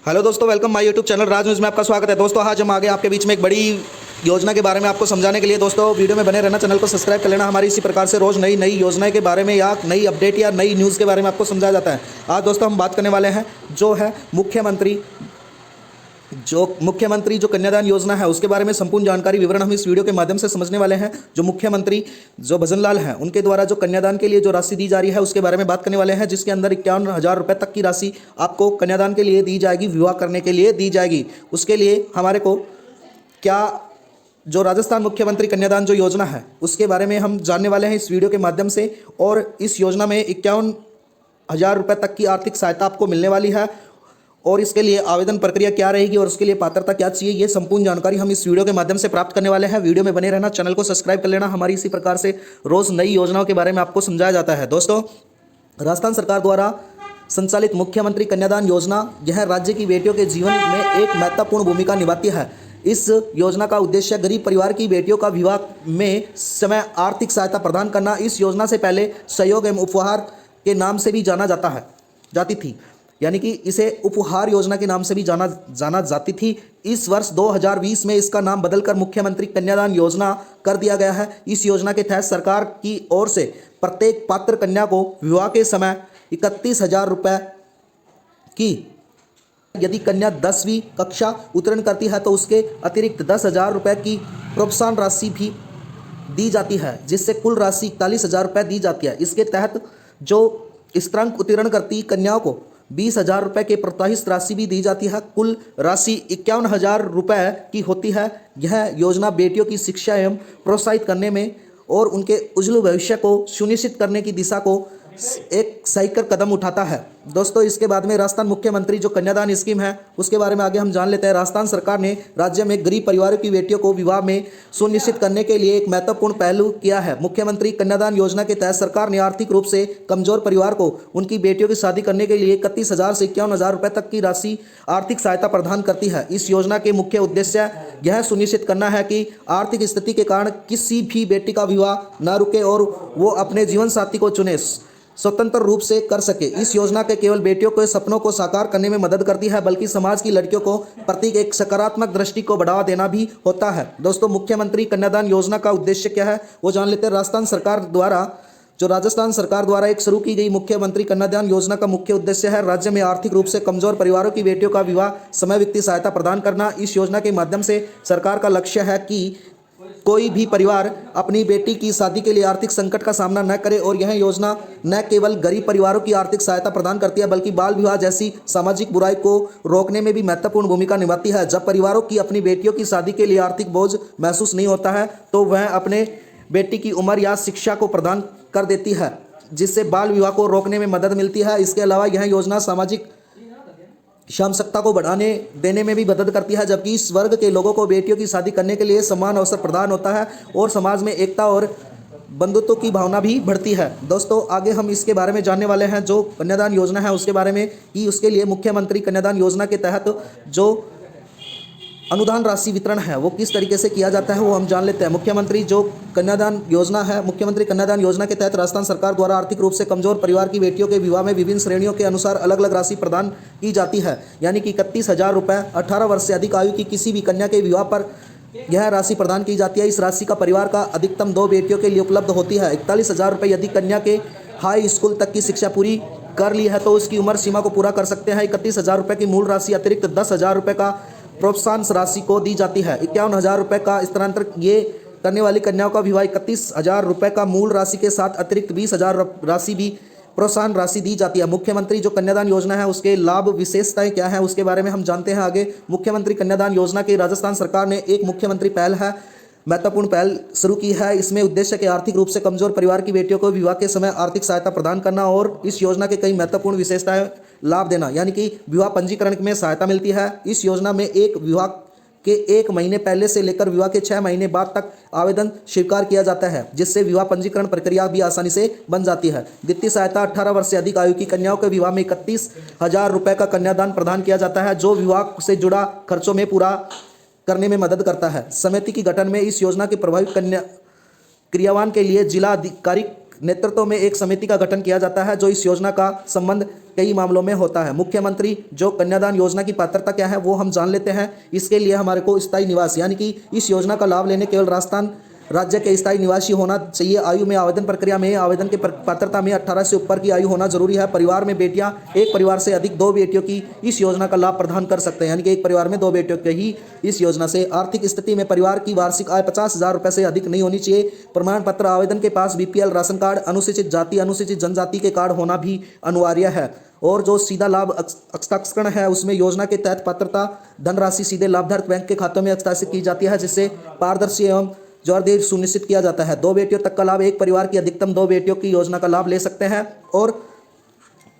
Hello दोस्तों, welcome my YouTube channel Raj news में आपका स्वागत है। दोस्तों आज हम आगे आपके बीच में एक बड़ी योजना के बारे में आपको समझाने के लिए दोस्तों वीडियो में बने रहना, चैनल को सब्सक्राइब कर लेना। हमारी इसी प्रकार से रोज़ नई नई योजना के बारे में या नई अपडेट या नई न्यूज़ के बारे में आपको समझाया जाता है। आज दोस्तों हम बात करने वाले हैं जो है मुख्यमंत्री जो कन्यादान योजना है उसके बारे में संपूर्ण जानकारी विवरण हम इस वीडियो के माध्यम से समझने वाले हैं। जो मुख्यमंत्री जो भजनलाल हैं उनके द्वारा जो कन्यादान के लिए जो राशि दी जा रही है उसके बारे में बात करने वाले हैं, जिसके अंदर 51,000 रुपये तक की राशि आपको कन्यादान के लिए दी जाएगी, विवाह करने के लिए दी जाएगी। उसके लिए हमारे को क्या जो राजस्थान मुख्यमंत्री कन्यादान जो योजना है उसके बारे में हम जानने वाले हैं इस वीडियो के माध्यम से। और इस योजना में 51,000 रुपये तक की आर्थिक सहायता आपको मिलने वाली है और इसके लिए आवेदन प्रक्रिया क्या रहेगी और उसके लिए पात्रता क्या चाहिए, ये संपूर्ण जानकारी हम इस वीडियो के माध्यम से प्राप्त करने वाले हैं। वीडियो में बने रहना, चैनल को सब्सक्राइब कर लेना। हमारी इसी प्रकार से रोज़ नई योजनाओं के बारे में आपको समझाया जाता है। दोस्तों राजस्थान सरकार द्वारा संचालित मुख्यमंत्री कन्यादान योजना यह राज्य की बेटियों के जीवन में एक महत्वपूर्ण भूमिका निभाती है। इस योजना का उद्देश्य गरीब परिवार की बेटियों का विवाह में समय आर्थिक सहायता प्रदान करना। इस योजना से पहले सहयोग एवं उपहार के नाम से भी जाती थी, यानी कि इसे उपहार योजना के नाम से भी जाना जाती थी। इस वर्ष 2020 में इसका नाम बदलकर मुख्यमंत्री कन्यादान योजना कर दिया गया है। इस योजना के तहत सरकार की ओर से प्रत्येक पात्र कन्या को विवाह के समय 31,000 रुपये की, यदि कन्या 10वीं कक्षा उत्तीर्ण करती है तो उसके अतिरिक्त 10,000 रुपये की प्रोत्साहन राशि भी दी जाती है, जिससे कुल राशि 41,000 रुपये दी जाती है। इसके तहत जो स्तरांक उत्तीर्ण करती कन्याओं को 20,000 रुपये के प्रोत्साहित राशि भी दी जाती है। कुल राशि 51,000 रुपये की होती है। यह योजना बेटियों की शिक्षा एवं प्रोत्साहित करने में और उनके उज्ज्वल भविष्य को सुनिश्चित करने की दिशा को एक सही कर कदम उठाता है। दोस्तों इसके बाद में राजस्थान मुख्यमंत्री जो कन्यादान स्कीम है उसके बारे में आगे हम जान लेते हैं। राजस्थान सरकार ने राज्य में गरीब परिवारों की बेटियों को विवाह में सुनिश्चित करने के लिए एक महत्वपूर्ण पहलू किया है। मुख्यमंत्री कन्यादान योजना के तहत सरकार ने आर्थिक रूप से कमजोर परिवार को उनकी बेटियों की शादी करने के लिए 31,000 से 51,000 रुपये तक की राशि आर्थिक सहायता प्रदान करती है। इस योजना के मुख्य उद्देश्य यह सुनिश्चित करना है कि आर्थिक स्थिति के कारण किसी भी बेटी का विवाह न रुके और वो अपने जीवन साथी को चुने स्वतंत्र रूप से कर सके। इस योजना के केवल बेटियों के सपनों को साकार करने में मदद करती है, बल्कि समाज की लड़कियों को प्रति एक सकारात्मक दृष्टि को बढ़ावा देना भी होता है। दोस्तों मुख्यमंत्री कन्यादान योजना का उद्देश्य क्या है वो जान लेते हैं। राजस्थान सरकार द्वारा एक शुरू की गई मुख्यमंत्री कन्यादान योजना का मुख्य उद्देश्य है राज्य में आर्थिक रूप से कमजोर परिवारों की बेटियों का विवाह समय वित्तीय सहायता प्रदान करना। इस योजना के माध्यम से सरकार का लक्ष्य है कि कोई भी परिवार अपनी बेटी की शादी के लिए आर्थिक संकट का सामना न करे और यह योजना न केवल गरीब परिवारों की आर्थिक सहायता प्रदान करती है बल्कि बाल विवाह जैसी सामाजिक बुराई को रोकने में भी महत्वपूर्ण भूमिका निभाती है। जब परिवारों की अपनी बेटियों की शादी के लिए आर्थिक बोझ महसूस नहीं होता है तो वह अपने बेटी की उम्र या शिक्षा को प्रदान कर देती है, जिससे बाल विवाह को रोकने में मदद मिलती है। इसके अलावा यह योजना सामाजिक सामरस्यता को बढ़ाने देने में भी मदद करती है, जबकि इस वर्ग के लोगों को बेटियों की शादी करने के लिए समान अवसर प्रदान होता है और समाज में एकता और बंधुत्व की भावना भी बढ़ती है। दोस्तों आगे हम इसके बारे में जानने वाले हैं जो कन्यादान योजना है उसके बारे में, कि उसके लिए मुख्यमंत्री कन्यादान योजना के तहत जो अनुदान राशि वितरण है वो किस तरीके से किया जाता है वो हम जान लेते हैं। मुख्यमंत्री कन्यादान योजना के तहत राजस्थान सरकार द्वारा आर्थिक रूप से कमजोर परिवार की बेटियों के विवाह में विभिन्न श्रेणियों के अनुसार अलग अलग राशि प्रदान की जाती है, यानी कि 31,000 रुपये 18 वर्ष से अधिक आयु की किसी भी कन्या के विवाह पर यह राशि प्रदान की जाती है। इस राशि का परिवार का अधिकतम 2 बेटियों के लिए उपलब्ध होती है। 41,000 रुपये यदि कन्या के हाई स्कूल तक की शिक्षा पूरी कर ली है तो उसकी उम्र सीमा को पूरा कर सकते हैं। 31,000 रुपये की मूल राशि अतिरिक्त 10,000 रुपये का प्रोत्साहन राशि को दी जाती है। 51,000 रुपये का स्थानांतरण ये करने वाली कन्याओं का विवाह 31,000 रुपये का मूल राशि के साथ अतिरिक्त 20,000 राशि भी प्रोत्साहन राशि दी जाती है। मुख्यमंत्री जो कन्यादान योजना है उसके लाभ विशेषताएं क्या है उसके बारे में हम जानते हैं आगे। मुख्यमंत्री कन्यादान योजना की राजस्थान सरकार ने एक मुख्यमंत्री महत्वपूर्ण पहल शुरू की है। इसमें उद्देश्य के आर्थिक रूप से कमजोर परिवार की बेटियों को विवाह के समय आर्थिक सहायता प्रदान करना और इस योजना के कई महत्वपूर्ण विशेषताएं लाभ देना, यानी कि विवाह पंजीकरण में सहायता मिलती है। इस योजना में एक विवाह के 1 महीने पहले से लेकर विवाह के 6 महीने बाद तक आवेदन स्वीकार किया जाता है, जिससे विवाह पंजीकरण प्रक्रिया भी आसानी से बन जाती है। वित्तीय सहायता 18 वर्ष से अधिक आयु की कन्याओं के विवाह में 31,000 रुपये का कन्यादान प्रदान किया जाता है, जो विवाह से जुड़ा खर्चों में पूरा करने में मदद करता है। समिति की गठन में इस योजना के प्रभावी क्रियान्वयन के लिए जिला अधिकारी नेतृत्व में एक समिति का गठन किया जाता है जो इस योजना का संबंध कई मामलों में होता है। मुख्यमंत्री जो कन्यादान योजना की पात्रता क्या है वो हम जान लेते हैं। इसके लिए हमारे को स्थायी निवास यानी कि इस योजना का लाभ लेने केवल राजस्थान राज्य के स्थायी निवासी होना चाहिए। आयु में आवेदन प्रक्रिया में आवेदन के पात्रता में 18 से ऊपर की आयु होना जरूरी है। परिवार में बेटियां, एक परिवार से अधिक 2 बेटियों की इस योजना का लाभ प्रदान कर सकते हैं, यानी कि एक परिवार में 2 बेटियों के ही इस योजना से। आर्थिक स्थिति में परिवार की वार्षिक आय 50,000 रुपये से अधिक नहीं होनी चाहिए। प्रमाण पत्र आवेदन के पास BPL राशन कार्ड, अनुसूचित जाति अनुसूचित जनजाति के कार्ड होना भी अनिवार्य है। और जो सीधा लाभ हस्ताक्षरण है उसमें योजना के तहत पात्रता धनराशि सीधे लाभधारक बैंक के खातों में हस्ताक्षरित की जाती है, जिससे पारदर्शी एवं जवाबदेही सुनिश्चित किया जाता है। 2 बेटियों तक का लाभ, एक परिवार की अधिकतम 2 बेटियों की योजना का लाभ ले सकते हैं। और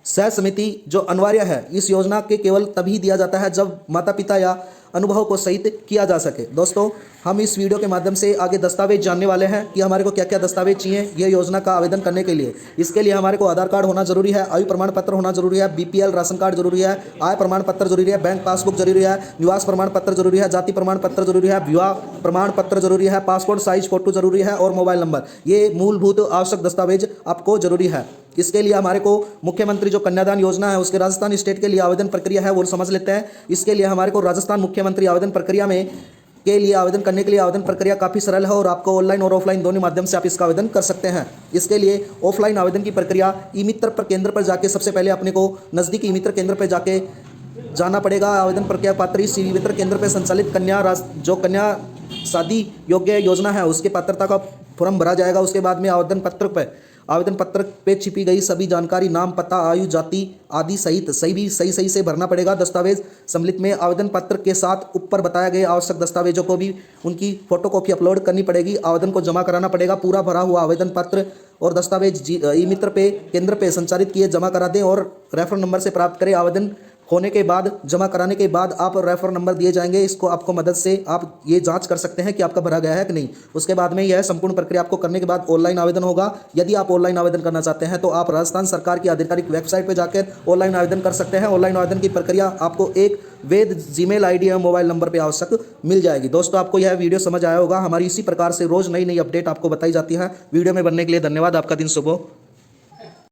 सह समिति जो अनिवार्य है इस योजना के केवल तभी दिया जाता है जब माता पिता या अनुभव को सहित किया जा सके। दोस्तों, हम इस वीडियो के माध्यम से आगे दस्तावेज जानने वाले हैं कि हमारे को क्या क्या दस्तावेज चाहिए ये योजना का आवेदन करने के लिए। इसके लिए हमारे को आधार कार्ड होना जरूरी है, आयु प्रमाण पत्र होना जरूरी है, BPL राशन कार्ड जरूरी है, आय प्रमाण पत्र जरूरी है, बैंक पासबुक जरूरी है, निवास प्रमाण पत्र जरूरी है, जाति प्रमाण पत्र जरूरी है, विवाह प्रमाण पत्र जरूरी है, पासपोर्ट साइज फोटो जरूरी है और मोबाइल नंबर। ये मूलभूत आवश्यक दस्तावेज आपको जरूरी है। इसके लिए हमारे को मुख्यमंत्री जो कन्यादान योजना है उसके राजस्थान स्टेट के लिए आवेदन प्रक्रिया है वो समझ लेते हैं। इसके लिए हमारे को राजस्थान मुख्यमंत्री आवेदन प्रक्रिया में के लिए आवेदन करने के लिए आवेदन प्रक्रिया काफ़ी सरल है और आपको ऑनलाइन और ऑफलाइन दोनों माध्यम से आप इसका आवेदन कर सकते हैं। इसके लिए ऑफलाइन आवेदन की प्रक्रिया ई-मित्र पर केंद्र पर जाके सबसे पहले अपने को नज़दीकी ई-मित्र केंद्र पर जाके जाना पड़ेगा। आवेदन प्रक्रिया पात्र इस ई-मित्र केंद्र पर संचालित कन्या शादी योग्य योजना है उसके पात्रता का फॉर्म भरा जाएगा। उसके बाद में आवेदन पत्र पे छिपी गई सभी जानकारी, नाम, पता, आयु, जाति आदि सहित सही से भरना पड़ेगा। दस्तावेज सम्मिलित में आवेदन पत्र के साथ ऊपर बताए गए आवश्यक दस्तावेजों को भी उनकी फोटोकॉपी अपलोड करनी पड़ेगी। आवेदन को जमा कराना पड़ेगा। पूरा भरा हुआ आवेदन पत्र और दस्तावेज ई-मित्र पे केंद्र पे संचालित किए जमा करा दें और रेफर नंबर से प्राप्त करें। आवेदन होने के बाद, जमा कराने के बाद आप रेफर नंबर दिए जाएंगे। इसको आपको मदद से आप ये जांच कर सकते हैं कि आपका भरा गया है कि नहीं। उसके बाद में यह संपूर्ण प्रक्रिया आपको करने के बाद ऑनलाइन आवेदन होगा। यदि आप ऑनलाइन आवेदन करना चाहते हैं तो आप राजस्थान सरकार की आधिकारिक वेबसाइट पर जाकर ऑनलाइन आवेदन कर सकते हैं। ऑनलाइन आवेदन की प्रक्रिया आपको एक वैध जीमेल ID एवं मोबाइल नंबर पर आवश्यक मिल जाएगी। दोस्तों, आपको यह वीडियो समझ आया होगा। हमारी इसी प्रकार से रोज नई अपडेट आपको बताई जाती है। वीडियो में बनने के लिए धन्यवाद। आपका दिन शुभ हो।